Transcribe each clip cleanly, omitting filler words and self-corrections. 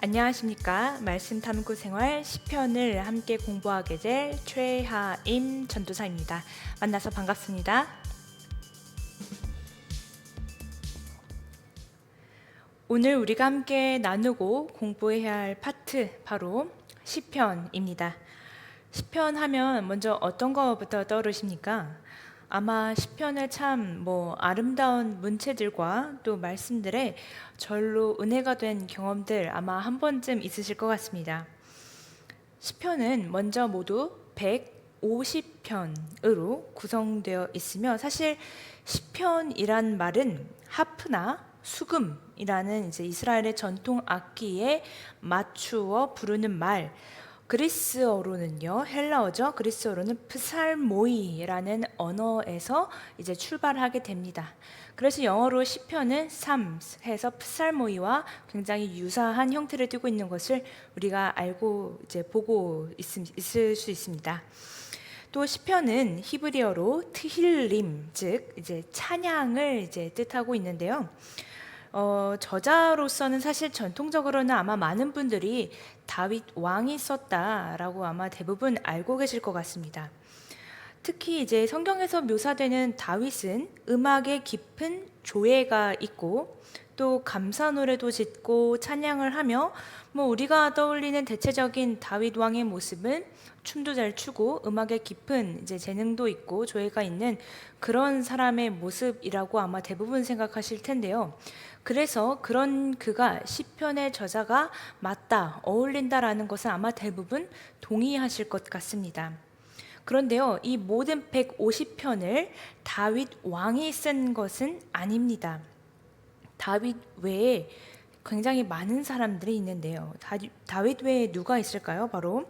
안녕하십니까. 말씀 탐구 생활 시편을 함께 공부하게 될 최하임 전도사입니다. 만나서 반갑습니다. 오늘 우리가 함께 나누고 공부해야 할 파트 바로 시편입니다. 시편 하면 먼저 어떤 것부터 떠오르십니까? 아마 시편을 참 아름다운 문체들과 또 말씀들에 절로 은혜가 된 경험들 아마 한 번쯤 있으실 것 같습니다. 시편은 먼저 모두 150편으로 구성되어 있으며, 사실 시편이란 말은 하프나 수금이라는 이제 이스라엘의 전통 악기에 맞추어 부르는 말, 그리스어로는요, 헬라어죠. 그리스어로는 프살모이라는 언어에서 이제 출발하게 됩니다. 그래서 영어로 시편은 Psalms 해서 프살모이와 굉장히 유사한 형태를 띠고 있는 것을 우리가 알고 이제 보고 있을 수 있습니다. 또 시편은 히브리어로 트힐림, 즉 이제 찬양을 이제 뜻하고 있는데요. 저자로서는 사실 전통적으로는 아마 많은 분들이 다윗 왕이 썼다라고 아마 대부분 알고 계실 것 같습니다. 특히 이제 성경에서 묘사되는 다윗은 음악에 깊은 조예가 있고 또 감사 노래도 짓고 찬양을 하며, 우리가 떠올리는 대체적인 다윗 왕의 모습은 춤도 잘 추고 음악에 깊은 이제 재능도 있고 조예가 있는 그런 사람의 모습이라고 아마 대부분 생각하실 텐데요. 그래서 그런 그가 시편의 저자가 맞다, 어울린다라는 것은 아마 대부분 동의하실 것 같습니다. 그런데요, 이 모든 150편을 다윗 왕이 쓴 것은 아닙니다. 다윗 외에 굉장히 많은 사람들이 있는데요. 다윗 외에 누가 있을까요? 바로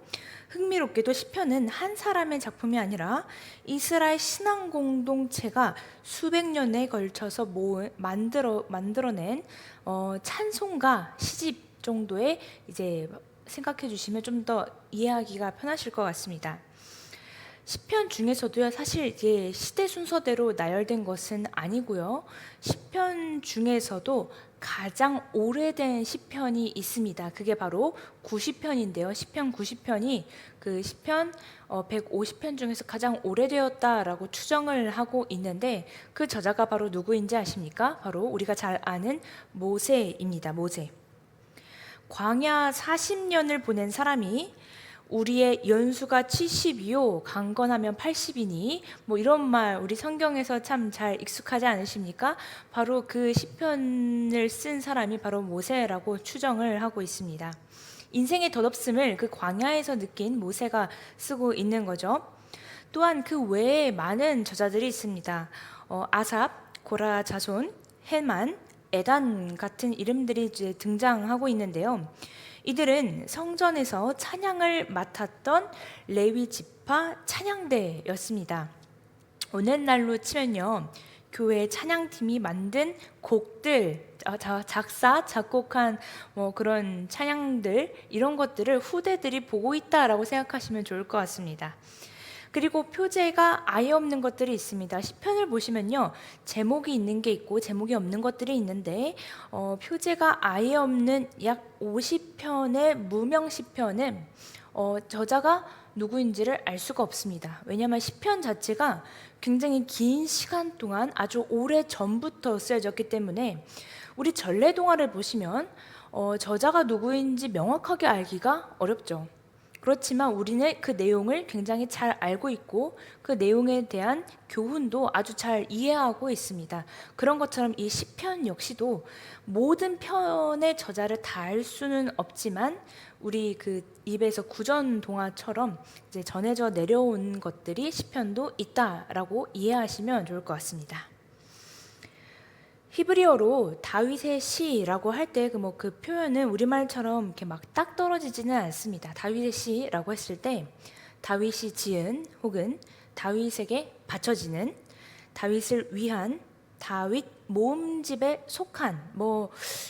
흥미롭게도 시편은 한 사람의 작품이 아니라 이스라엘 신앙 공동체가 수백 년에 걸쳐서 만들어낸 찬송가 시집 정도의 이제 생각해 주시면 좀 더 이해하기가 편하실 것 같습니다. 시편 중에서도요, 사실 이게 시대 순서대로 나열된 것은 아니고요. 시편 중에서도 가장 오래된 시편이 있습니다. 그게 바로 90편인데요. 시편 90편이 그 시편 150편 중에서 가장 오래되었다라고 추정을 하고 있는데, 그 저자가 바로 누구인지 아십니까? 바로 우리가 잘 아는 모세입니다. 모세. 광야 40년을 보낸 사람이 우리의 연수가 70이요 강건하면 80이니 이런 말 우리 성경에서 참 잘 익숙하지 않으십니까? 바로 그 시편을 쓴 사람이 바로 모세라고 추정을 하고 있습니다. 인생의 덧없음을 그 광야에서 느낀 모세가 쓰고 있는 거죠. 또한 그 외에 많은 저자들이 있습니다. 아삽, 고라 자손, 헤만, 에단 같은 이름들이 이제 등장하고 있는데요. 이들은 성전에서 찬양을 맡았던 레위 지파 찬양대였습니다. 오늘날로 치면요, 교회 찬양팀이 만든 곡들, 작사, 작곡한 그런 찬양들, 이런 것들을 후대들이 보고 있다라고 생각하시면 좋을 것 같습니다. 그리고 표제가 아예 없는 것들이 있습니다. 시편을 보시면요, 제목이 있는 게 있고 제목이 없는 것들이 있는데, 표제가 아예 없는 약 50편의 무명 시편은 저자가 누구인지를 알 수가 없습니다. 왜냐하면 시편 자체가 굉장히 긴 시간 동안 아주 오래 전부터 쓰여졌기 때문에 우리 전래동화를 보시면 저자가 누구인지 명확하게 알기가 어렵죠. 그렇지만 우리는 그 내용을 굉장히 잘 알고 있고 그 내용에 대한 교훈도 아주 잘 이해하고 있습니다. 그런 것처럼 이 시편 역시도 모든 편의 저자를 다 알 수는 없지만 우리 그 입에서 구전 동화처럼 이제 전해져 내려온 것들이 시편도 있다라고 이해하시면 좋을 것 같습니다. 히브리어로 다윗의 시라고 할 때 그 표현은 우리말처럼 이렇게 막 딱 떨어지지는 않습니다. 다윗의 시라고 했을 때 다윗이 지은 혹은 다윗에게 바쳐지는, 다윗을 위한, 다윗 모음집에 속한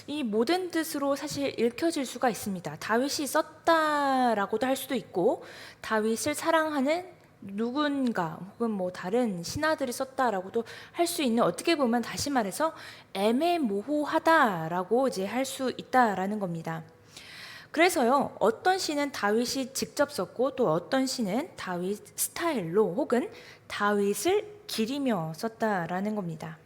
이 모든 뜻으로 사실 읽혀질 수가 있습니다. 다윗이 썼다라고도 할 수도 있고 다윗을 사랑하는 누군가 혹은 다른 신하들이 썼다라고도 할 수 있는, 어떻게 보면 다시 말해서 애매모호하다라고 이제 할 수 있다라는 겁니다. 그래서요, 어떤 시는 다윗이 직접 썼고 또 어떤 시는 다윗 스타일로 혹은 다윗을 기리며 썼다라는 겁니다.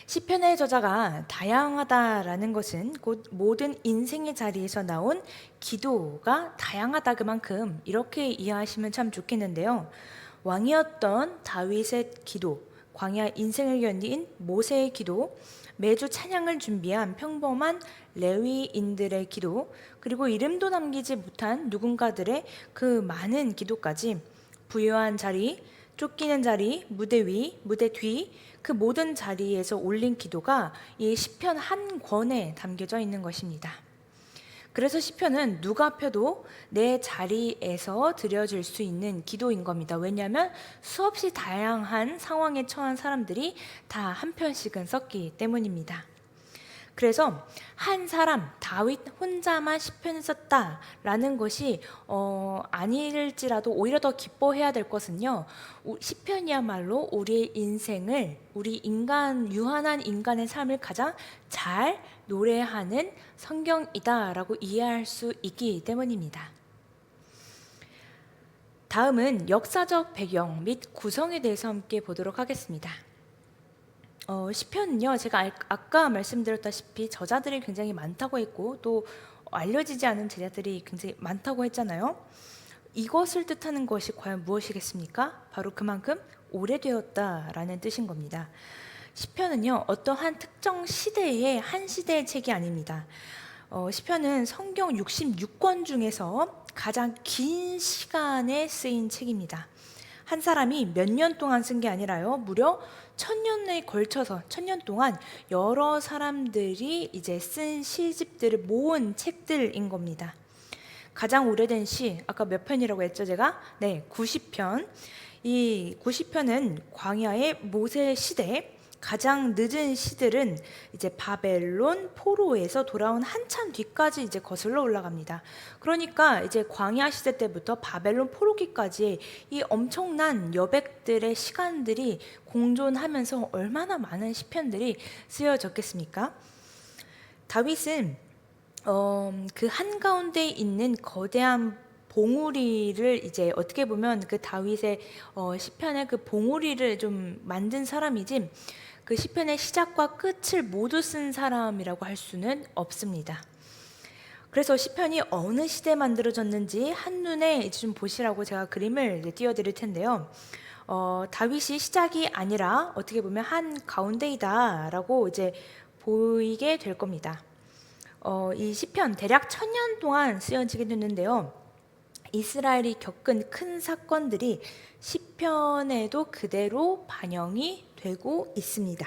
시편의 저자가 다양하다라는 것은 곧 모든 인생의 자리에서 나온 기도가 다양하다 그만큼 이렇게 이해하시면 참 좋겠는데요. 왕이었던 다윗의 기도, 광야 인생을 견딘 모세의 기도, 매주 찬양을 준비한 평범한 레위인들의 기도, 그리고 이름도 남기지 못한 누군가들의 그 많은 기도까지 부유한 자리, 쫓기는 자리, 무대 위, 무대 뒤, 그 모든 자리에서 올린 기도가 이 시편 한 권에 담겨져 있는 것입니다. 그래서 시편은 누가 펴도 내 자리에서 드려질 수 있는 기도인 겁니다. 왜냐하면 수없이 다양한 상황에 처한 사람들이 다 한 편씩은 썼기 때문입니다. 그래서 한 사람 다윗 혼자만 시편을 썼다라는 것이 아닐지라도 오히려 더 기뻐해야 될 것은요, 시편이야말로 우리의 인생을, 우리 인간, 유한한 인간의 삶을 가장 잘 노래하는 성경이다라고 이해할 수 있기 때문입니다. 다음은 역사적 배경 및 구성에 대해서 함께 보도록 하겠습니다. 시편은요, 제가 아까 말씀드렸다시피 저자들이 굉장히 많다고 했고 또 알려지지 않은 제자들이 굉장히 많다고 했잖아요. 이것을 뜻하는 것이 과연 무엇이겠습니까? 바로 그만큼 오래되었다라는 뜻인 겁니다. 시편은요, 어떠한 특정 시대의 한 시대의 책이 아닙니다. 시편은 성경 66권 중에서 가장 긴 시간에 쓰인 책입니다. 한 사람이 몇 년 동안 쓴 게 아니라요, 무려 1000년에 걸쳐서 1000년 동안 여러 사람들이 이제 쓴 시집들을 모은 책들인 겁니다. 가장 오래된 시, 아까 몇 편이라고 했죠 제가? 네, 90편. 이 90편은 광야의 모세 시대, 가장 늦은 시들은 이제 바벨론 포로에서 돌아온 한참 뒤까지 이제 거슬러 올라갑니다. 그러니까 이제 광야 시대 때부터 바벨론 포로기까지 이 엄청난 여백들의 시간들이 공존하면서 얼마나 많은 시편들이 쓰여졌겠습니까? 다윗은 그 한가운데 있는 거대한 봉우리를 이제 어떻게 보면 그 다윗의 시편의 그 봉우리를 좀 만든 사람이지, 그 시편의 시작과 끝을 모두 쓴 사람이라고 할 수는 없습니다. 그래서 시편이 어느 시대에 만들어졌는지 한눈에 이제 좀 보시라고 제가 그림을 이제 띄워드릴 텐데요. 다윗이 시작이 아니라 어떻게 보면 한 가운데이다라고 이제 보이게 될 겁니다. 이 시편 대략 1000년 동안 쓰여지게 됐는데요. 이스라엘이 겪은 큰 사건들이 시편에도 그대로 반영이 되고 있습니다.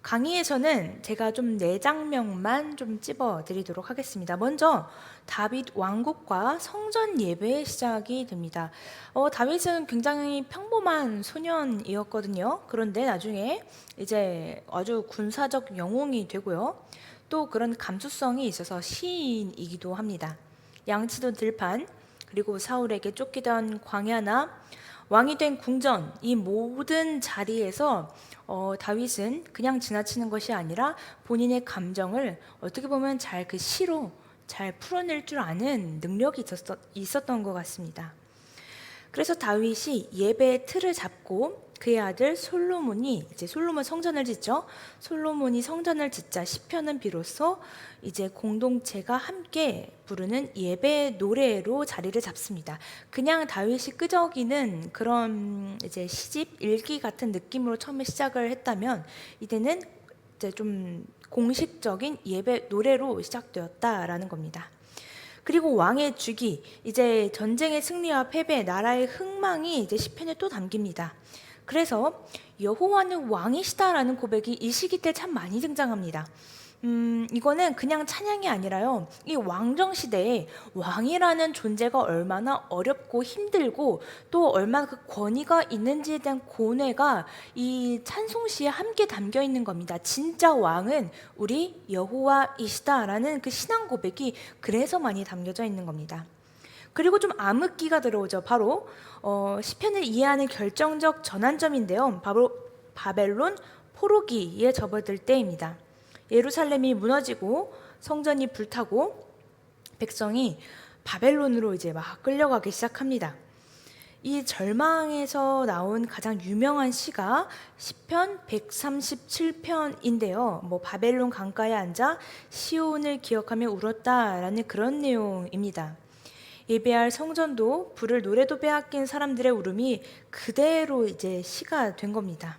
강의에서는 제가 좀 4장면만 좀 찝어드리도록 하겠습니다. 먼저 다윗 왕국과 성전 예배의 시작이 됩니다. 다윗은 굉장히 평범한 소년이었거든요. 그런데 나중에 이제 아주 군사적 영웅이 되고요. 또 그런 감수성이 있어서 시인이기도 합니다. 양치던 들판, 그리고 사울에게 쫓기던 광야나 왕이 된 궁전, 이 모든 자리에서 다윗은 그냥 지나치는 것이 아니라 본인의 감정을 어떻게 보면 잘 그 시로 잘 풀어낼 줄 아는 능력이 있었던 것 같습니다. 그래서 다윗이 예배의 틀을 잡고 그의 아들 솔로몬이, 이제 솔로몬 성전을 짓죠. 솔로몬이 성전을 짓자 시편은 비로소 이제 공동체가 함께 부르는 예배 노래로 자리를 잡습니다. 그냥 다윗이 끄적이는 그런 이제 시집 일기 같은 느낌으로 처음에 시작을 했다면, 이제는 이제 좀 공식적인 예배 노래로 시작되었다라는 겁니다. 그리고 왕의 주기, 이제 전쟁의 승리와 패배, 나라의 흥망이 이제 시편에 또 담깁니다. 그래서 여호와는 왕이시다라는 고백이 이 시기 때 참 많이 등장합니다. 이거는 그냥 찬양이 아니라요, 이 왕정 시대에 왕이라는 존재가 얼마나 어렵고 힘들고 또 얼마나 그 권위가 있는지에 대한 고뇌가 이 찬송시에 함께 담겨 있는 겁니다. 진짜 왕은 우리 여호와이시다라는 그 신앙 고백이 그래서 많이 담겨져 있는 겁니다. 그리고 좀 암흑기가 들어오죠. 바로 시편을 이해하는 결정적 전환점인데요. 바로 바벨론 포로기에 접어들 때입니다. 예루살렘이 무너지고 성전이 불타고 백성이 바벨론으로 이제 막 끌려가기 시작합니다. 이 절망에서 나온 가장 유명한 시가 시편 137편인데요. 뭐 바벨론 강가에 앉아 시온을 기억하며 울었다라는 그런 내용입니다. 예배할 성전도 불을 노래도 빼앗긴 사람들의 울음이 그대로 이제 시가 된 겁니다.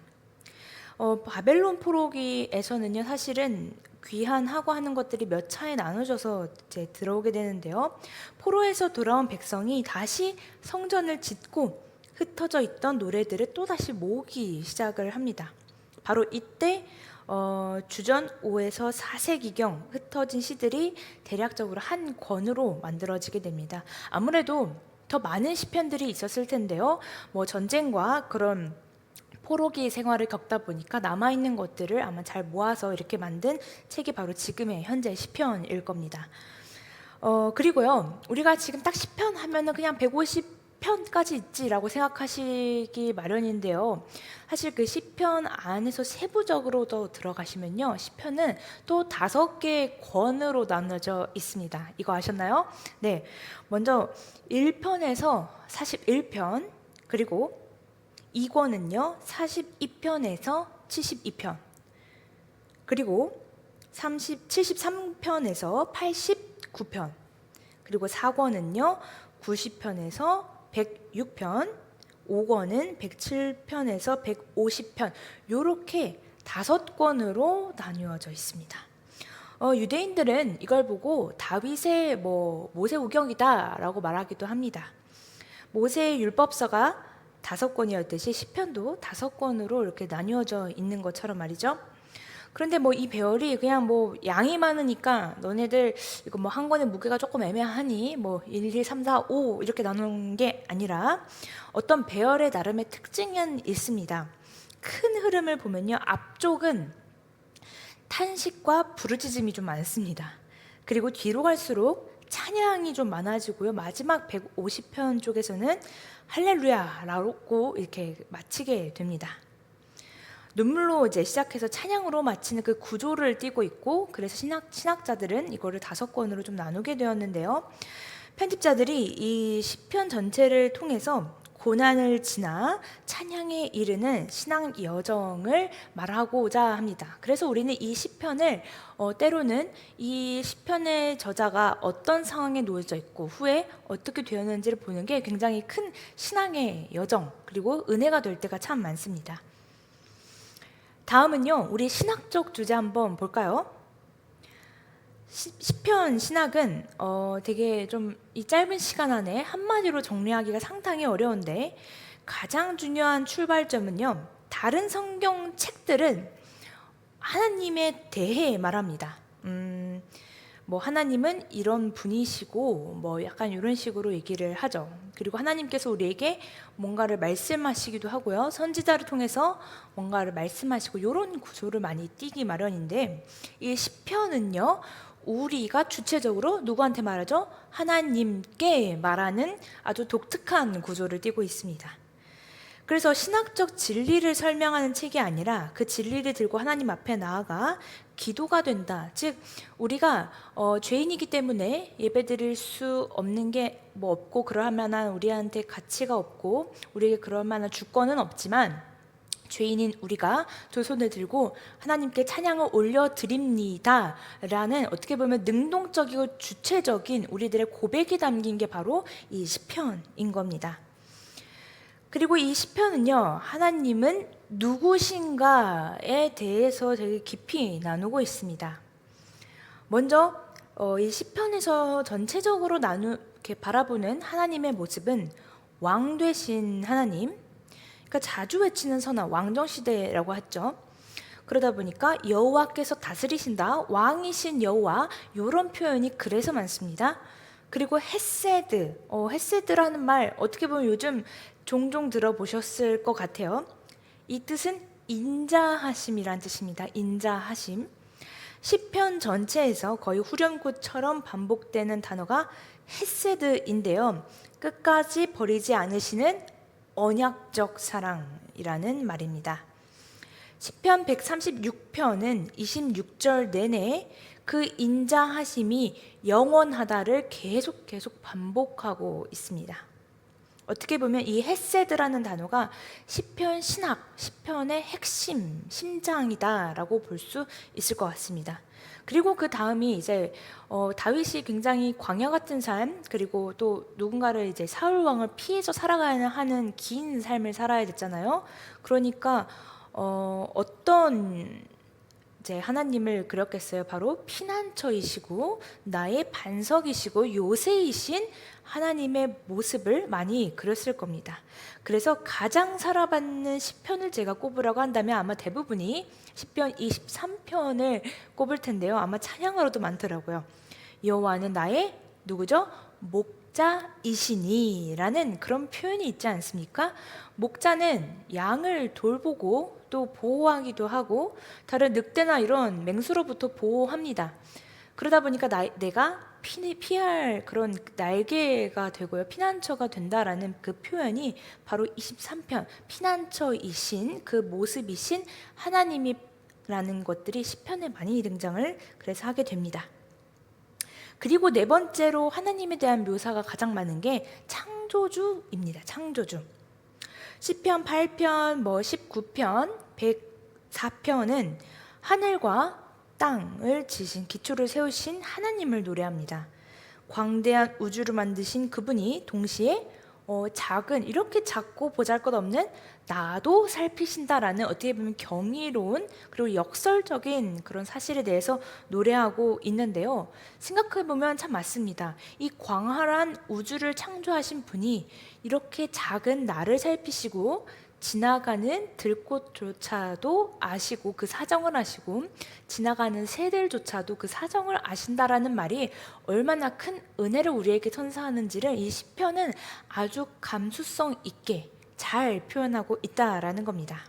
바벨론 포로기에서는요, 사실은 귀환하고 하는 것들이 몇 차에 나눠져서 이제 들어오게 되는데요. 포로에서 돌아온 백성이 다시 성전을 짓고 흩어져 있던 노래들을 또 다시 모으기 시작을 합니다. 바로 이때 주전 5에서 4세기경 흩어진 시들이 대략적으로 한 권으로 만들어지게 됩니다. 아무래도 더 많은 시편들이 있었을 텐데요. 뭐 전쟁과 그런 포로기 생활을 겪다 보니까 남아있는 것들을 아마 잘 모아서 이렇게 만든 책이 바로 지금의 현재 시편일 겁니다. 그리고요, 우리가 지금 딱 시편 하면은 그냥 150편까지 있지라고 생각하시기 마련인데요. 사실 그 시편 안에서 세부적으로 더 들어가시면요, 시편은 또 5개의 권으로 나눠져 있습니다. 이거 아셨나요? 네, 먼저 1편에서 41편, 그리고 2권은요 42편에서 72편, 그리고 73편에서 89편, 그리고 4권은요 90편에서 106편, 5권은 107편에서 150편, 이렇게 5권으로 나누어져 있습니다. 유대인들은 이걸 보고 다윗의 모세우경이다라고 말하기도 합니다. 모세의 율법서가 5권이었듯이 시편도 5권으로 이렇게 나뉘어져 있는 것처럼 말이죠. 그런데 이 배열이 그냥 양이 많으니까 너네들 이거 한 권의 무게가 조금 애매하니 1, 2, 3, 4, 5 이렇게 나누는 게 아니라 어떤 배열의 나름의 특징은 있습니다. 큰 흐름을 보면요, 앞쪽은 탄식과 부르짖음이 좀 많습니다. 그리고 뒤로 갈수록 찬양이 좀 많아지고요, 마지막 150편 쪽에서는 할렐루야라고 이렇게 마치게 됩니다. 눈물로 이제 시작해서 찬양으로 마치는 그 구조를 띠고 있고, 그래서 신학자들은 이거를 5권으로 좀 나누게 되었는데요. 편집자들이 이 시편 전체를 통해서 고난을 지나 찬양에 이르는 신앙 여정을 말하고자 합니다. 그래서 우리는 이 시편을 때로는 이 시편의 저자가 어떤 상황에 놓여져 있고 후에 어떻게 되었는지를 보는 게 굉장히 큰 신앙의 여정, 그리고 은혜가 될 때가 참 많습니다. 다음은요, 우리 신학적 주제 한번 볼까요? 시편 신학은 되게 좀 이 짧은 시간 안에 한마디로 정리하기가 상당히 어려운데, 가장 중요한 출발점은요, 다른 성경 책들은 하나님에 대해 말합니다. 하나님은 이런 분이시고 약간 이런 식으로 얘기를 하죠. 그리고 하나님께서 우리에게 뭔가를 말씀하시기도 하고요, 선지자를 통해서 뭔가를 말씀하시고, 이런 구조를 많이 띠기 마련인데, 이 시편은요, 우리가 주체적으로 누구한테 말하죠? 하나님께 말하는 아주 독특한 구조를 띠고 있습니다. 그래서 신학적 진리를 설명하는 책이 아니라 그 진리를 들고 하나님 앞에 나아가 기도가 된다. 즉 우리가 죄인이기 때문에 예배드릴 수 없는 게 없고, 그럴 만한 우리한테 가치가 없고, 우리에게 그럴 만한 주권은 없지만, 죄인인 우리가 두 손을 들고 하나님께 찬양을 올려드립니다 라는, 어떻게 보면 능동적이고 주체적인 우리들의 고백이 담긴 게 바로 이 시편인 겁니다. 그리고 이 시편은요, 하나님은 누구신가에 대해서 되게 깊이 나누고 있습니다. 먼저 이 시편에서 전체적으로 이렇게 바라보는 하나님의 모습은 왕 되신 하나님, 그러니까 자주 외치는 선언, 왕정시대라고 했죠. 그러다 보니까 여호와께서 다스리신다, 왕이신 여호와, 이런 표현이 그래서 많습니다. 그리고 헤세드, 헤세드라는 말 어떻게 보면 요즘 종종 들어보셨을 것 같아요. 이 뜻은 인자하심이란 뜻입니다. 인자하심. 시편 전체에서 거의 후렴구처럼 반복되는 단어가 헤세드인데요, 끝까지 버리지 않으시는 언약적 사랑이라는 말입니다. 시편 136편은 26절 내내 그 인자하심이 영원하다를 계속 반복하고 있습니다. 어떻게 보면 이 헤세드라는 단어가 시편 신학, 시편의 핵심, 심장이다라고 볼 수 있을 것 같습니다. 그리고 그 다음이 이제 다윗이 굉장히 광야 같은 삶, 그리고 또 누군가를 이제 사울 왕을 피해서 살아가야 하는 긴 삶을 살아야 됐잖아요. 그러니까 어떤 이제 하나님을 그렸겠어요. 바로 피난처이시고 나의 반석이시고 요새이신 하나님의 모습을 많이 그렸을 겁니다. 그래서 가장 사랑받는 시편을 제가 꼽으라고 한다면 아마 대부분이 시편 23편을 꼽을 텐데요. 아마 찬양으로도 많더라고요. 여호와는 나의 누구죠? 목자이시니 라는 그런 표현이 있지 않습니까? 목자는 양을 돌보고 또 보호하기도 하고 다른 늑대나 이런 맹수로부터 보호합니다. 그러다 보니까 내가 피할 그런 날개가 되고요, 피난처가 된다라는 그 표현이 바로 23편 피난처이신 그 모습이신 하나님이라는 것들이 시편에 많이 등장을 그래서 하게 됩니다. 그리고 네 번째로 하나님에 대한 묘사가 가장 많은 게 창조주입니다. 창조주. 시편 8편, 19편, 104편은 하늘과 땅을 지신 기초를 세우신 하나님을 노래합니다. 광대한 우주를 만드신 그분이 동시에 작은, 이렇게 작고 보잘것없는 나도 살피신다라는 어떻게 보면 경이로운 그리고 역설적인 그런 사실에 대해서 노래하고 있는데요. 생각해보면 참 맞습니다. 이 광활한 우주를 창조하신 분이 이렇게 작은 나를 살피시고 지나가는 들꽃조차도 아시고 그 사정을 아시고 지나가는 새들조차도 그 사정을 아신다라는 말이 얼마나 큰 은혜를 우리에게 선사하는지를 이 시편은 아주 감수성 있게 잘 표현하고 있다라는 겁니다.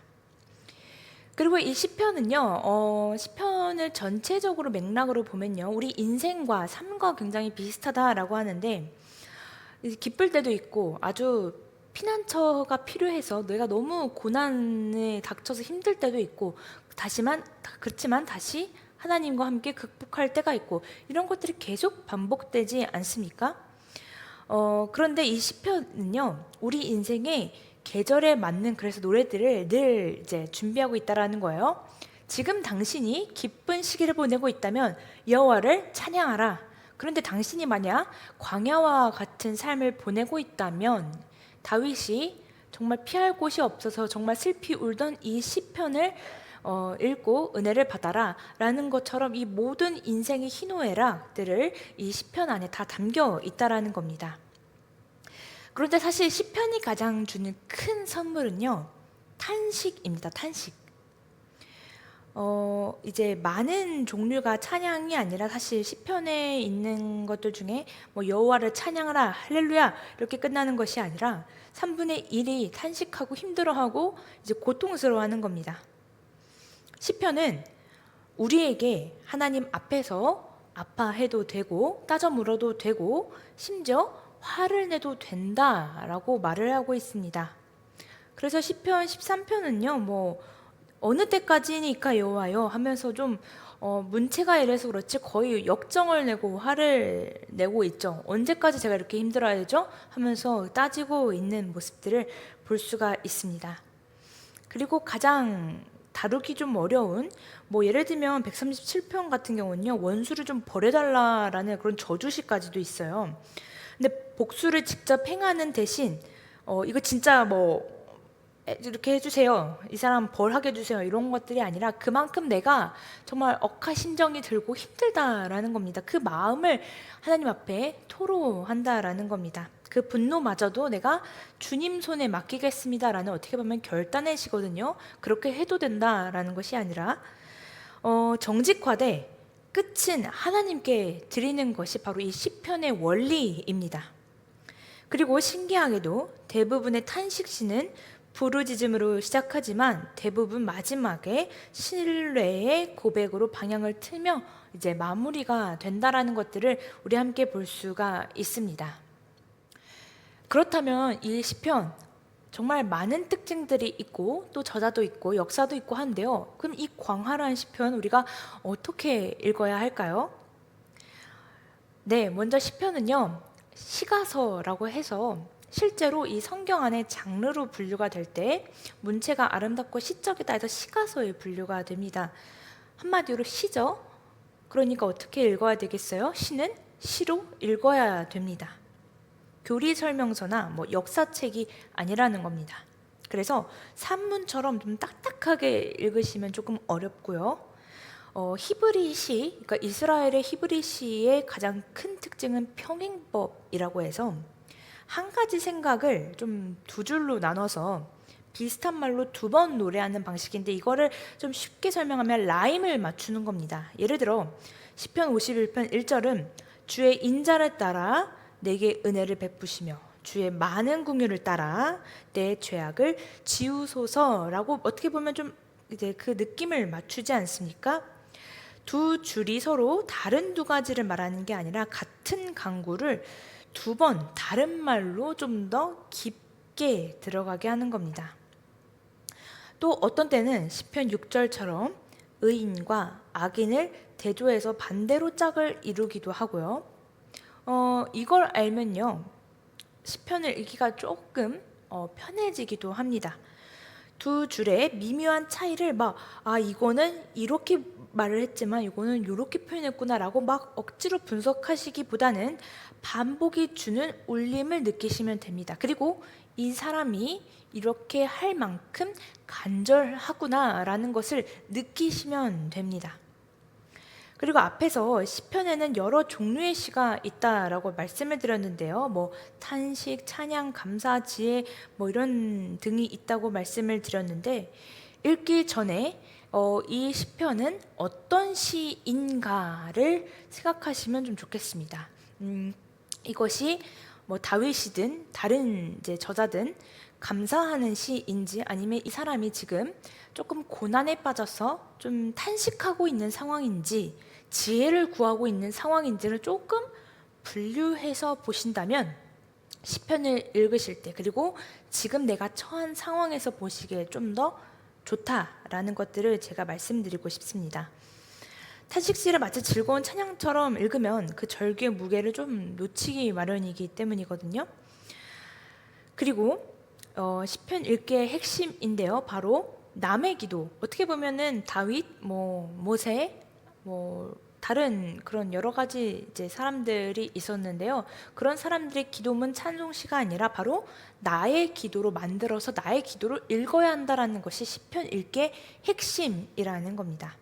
그리고 이 시편은요, 시편을 전체적으로 맥락으로 보면요, 우리 인생과 삶과 굉장히 비슷하다라고 하는데, 기쁠 때도 있고 아주 피난처가 필요해서 내가 너무 고난에 닥쳐서 힘들 때도 있고, 그렇지만 다시 하나님과 함께 극복할 때가 있고, 이런 것들이 계속 반복되지 않습니까? 그런데 이 시편은요, 우리 인생의 계절에 맞는 그래서 노래들을 늘 이제 준비하고 있다라는 거예요. 지금 당신이 기쁜 시기를 보내고 있다면 여호와를 찬양하라. 그런데 당신이 만약 광야와 같은 삶을 보내고 있다면 다윗이 정말 피할 곳이 없어서 정말 슬피 울던 이 시편을 읽고 은혜를 받아라 라는 것처럼 이 모든 인생의 희노애락들을 이 시편 안에 다 담겨 있다라는 겁니다. 그런데 사실 시편이 가장 주는 큰 선물은요, 탄식입니다. 탄식. 이제 많은 종류가 찬양이 아니라 사실 시편에 있는 것들 중에 여호와를 찬양하라 할렐루야 이렇게 끝나는 것이 아니라 3분의 1이 탄식하고 힘들어하고 이제 고통스러워하는 겁니다. 시편은 우리에게 하나님 앞에서 아파해도 되고 따져 물어도 되고 심지어 화를 내도 된다라고 말을 하고 있습니다. 그래서 시편 13편은요, 어느 때까지니까 여호와여 하면서 좀 문체가 이래서 그렇지 거의 역정을 내고 화를 내고 있죠. 언제까지 제가 이렇게 힘들어야 되죠? 하면서 따지고 있는 모습들을 볼 수가 있습니다. 그리고 가장 다루기 좀 어려운 예를 들면 137편 같은 경우는요, 원수를 좀 벌해달라라는 그런 저주시까지도 있어요. 근데 복수를 직접 행하는 대신 이거 진짜 이렇게 해주세요, 이 사람 벌하게 해주세요, 이런 것들이 아니라 그만큼 내가 정말 억하심정이 들고 힘들다라는 겁니다. 그 마음을 하나님 앞에 토로한다라는 겁니다. 그 분노마저도 내가 주님 손에 맡기겠습니다라는 어떻게 보면 결단의 시거든요. 그렇게 해도 된다라는 것이 아니라 정직화돼 끝은 하나님께 드리는 것이 바로 이 시편의 원리입니다. 그리고 신기하게도 대부분의 탄식시는 부르짖음으로 시작하지만 대부분 마지막에 신뢰의 고백으로 방향을 틀며 이제 마무리가 된다라는 것들을 우리 함께 볼 수가 있습니다. 그렇다면 이 시편 정말 많은 특징들이 있고 또 저자도 있고 역사도 있고 한데요. 그럼 이 광활한 시편 우리가 어떻게 읽어야 할까요? 네, 먼저 시편은요, 시가서라고 해서 실제로 이 성경 안에 장르로 분류가 될 때 문체가 아름답고 시적이다 해서 시가서에 분류가 됩니다. 한마디로 시죠. 그러니까 어떻게 읽어야 되겠어요? 시는 시로 읽어야 됩니다. 교리 설명서나 뭐 역사책이 아니라는 겁니다. 그래서 산문처럼 좀 딱딱하게 읽으시면 조금 어렵고요. 히브리 시, 그러니까 이스라엘의 히브리 시의 가장 큰 특징은 평행법이라고 해서 한 가지 생각을 좀 두 줄로 나눠서 비슷한 말로 두 번 노래하는 방식인데, 이거를 좀 쉽게 설명하면 라임을 맞추는 겁니다. 예를 들어 시편 51편 1절은 주의 인자를 따라 내게 은혜를 베푸시며 주의 많은 긍휼을 따라 내 죄악을 지우소서라고, 어떻게 보면 좀 이제 그 느낌을 맞추지 않습니까? 두 줄이 서로 다른 두 가지를 말하는 게 아니라 같은 강구를 두 번 다른 말로 좀 더 깊게 들어가게 하는 겁니다. 또 어떤 때는 시편 6절처럼 의인과 악인을 대조해서 반대로 짝을 이루기도 하고요. 이걸 알면요, 시편을 읽기가 조금 편해지기도 합니다. 두 줄의 미묘한 차이를 이거는 이렇게 말을 했지만 이거는 이렇게 표현했구나라고 막 억지로 분석하시기보다는 반복이 주는 울림을 느끼시면 됩니다. 그리고 이 사람이 이렇게 할 만큼 간절하구나라는 것을 느끼시면 됩니다. 그리고 앞에서 시편에는 여러 종류의 시가 있다라고 말씀을 드렸는데요. 뭐 탄식, 찬양, 감사, 지혜 이런 등이 있다고 말씀을 드렸는데, 읽기 전에 이 시편은 어떤 시인가를 생각하시면 좀 좋겠습니다. 이것이 뭐 다윗이든 다른 이제 저자든 감사하는 시인지, 아니면 이 사람이 지금 조금 고난에 빠져서 좀 탄식하고 있는 상황인지, 지혜를 구하고 있는 상황인지를 조금 분류해서 보신다면 시편을 읽으실 때, 그리고 지금 내가 처한 상황에서 보시기에 좀 더 좋다라는 것들을 제가 말씀드리고 싶습니다. 탄식시를 마치 즐거운 찬양처럼 읽으면 그 절규의 무게를 좀 놓치기 마련이기 때문이거든요. 그리고 시편 읽기의 핵심인데요, 바로 남의 기도. 어떻게 보면은 다윗, 모세, 다른 그런 여러 가지 이제 사람들이 있었는데요. 그런 사람들의 기도문 찬송시가 아니라 바로 나의 기도로 만들어서 나의 기도를 읽어야 한다라는 것이 시편 읽기의 핵심이라는 겁니다.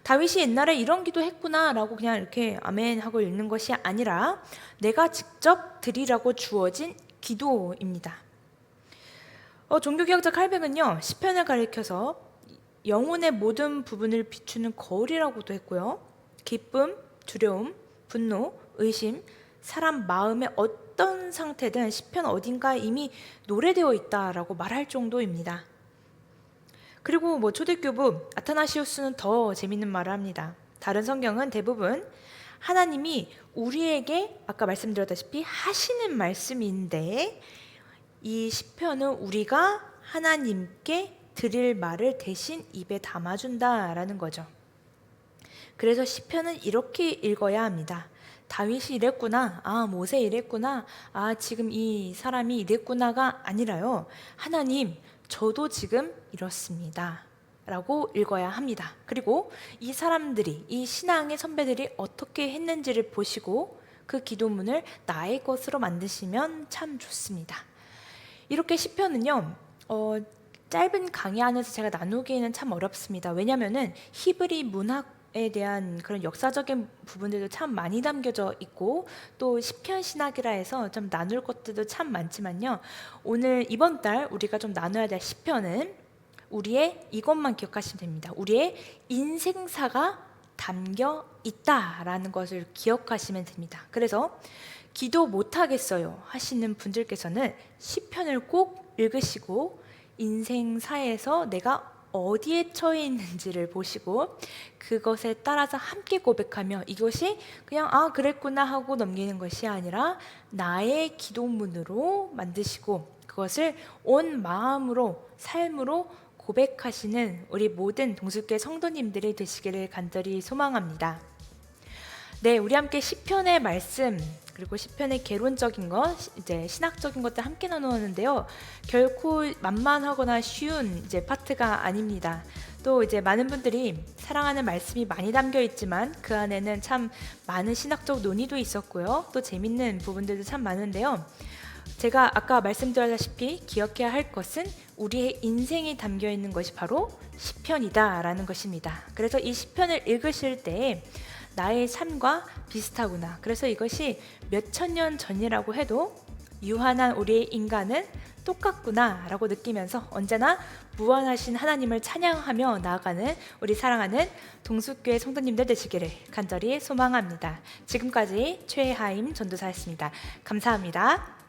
다윗이 옛날에 이런 기도했구나라고 그냥 이렇게 아멘 하고 읽는 것이 아니라 내가 직접 드리라고 주어진 기도입니다. 종교개혁자 칼뱅은요, 시편을 가리켜서 영혼의 모든 부분을 비추는 거울이라고도 했고요. 기쁨, 두려움, 분노, 의심, 사람 마음의 어떤 상태든 시편 어딘가에 이미 노래되어 있다라고 말할 정도입니다. 그리고 초대교부 아타나시우스는 더 재밌는 말을 합니다. 다른 성경은 대부분 하나님이 우리에게 아까 말씀드렸다시피 하시는 말씀인데, 이 시편은 우리가 하나님께 드릴 말을 대신 입에 담아준다라는 거죠. 그래서 시편은 이렇게 읽어야 합니다. 다윗이 이랬구나, 모세 이랬구나, 지금 이 사람이 이랬구나가 아니라요, 하나님, 저도 지금 이렇습니다 라고 읽어야 합니다. 그리고 이 사람들이, 이 신앙의 선배들이 어떻게 했는지를 보시고 그 기도문을 나의 것으로 만드시면 참 좋습니다. 이렇게 시편은요, 짧은 강의 안에서 제가 나누기에는 참 어렵습니다. 왜냐하면은 히브리 문학에 대한 그런 역사적인 부분들도 참 많이 담겨져 있고, 또 시편 신학이라 해서 좀 나눌 것들도 참 많지만요, 오늘 이번 달 우리가 좀 나눠야 될 시편은 우리의 이것만 기억하시면 됩니다. 우리의 인생사가 담겨 있다라는 것을 기억하시면 됩니다. 그래서 기도 못하겠어요 하시는 분들께서는 시편을 꼭 읽으시고 인생사에서 내가 어디에 처해 있는지를 보시고 그것에 따라서 함께 고백하며, 이것이 그냥 그랬구나 하고 넘기는 것이 아니라 나의 기도문으로 만드시고, 그것을 온 마음으로 삶으로 고백하시는 우리 모든 동숲교회 성도님들이 되시기를 간절히 소망합니다. 네, 우리 함께 시편의 말씀 그리고 시편의 개론적인 것, 이제 신학적인 것들 함께 나누었는데요. 결코 만만하거나 쉬운 이제 파트가 아닙니다. 또 이제 많은 분들이 사랑하는 말씀이 많이 담겨 있지만 그 안에는 참 많은 신학적 논의도 있었고요. 또 재밌는 부분들도 참 많은데요. 제가 아까 말씀드렸다시피 기억해야 할 것은 우리의 인생이 담겨 있는 것이 바로 시편이다라는 것입니다. 그래서 이 시편을 읽으실 때 나의 삶과 비슷하구나. 그래서 이것이 몇천 년 전이라고 해도 유한한 우리의 인간은 똑같구나 라고 느끼면서 언제나 무한하신 하나님을 찬양하며 나아가는 우리 사랑하는 동숲교회 성도님들 되시기를 간절히 소망합니다. 지금까지 최하임 전도사였습니다. 감사합니다.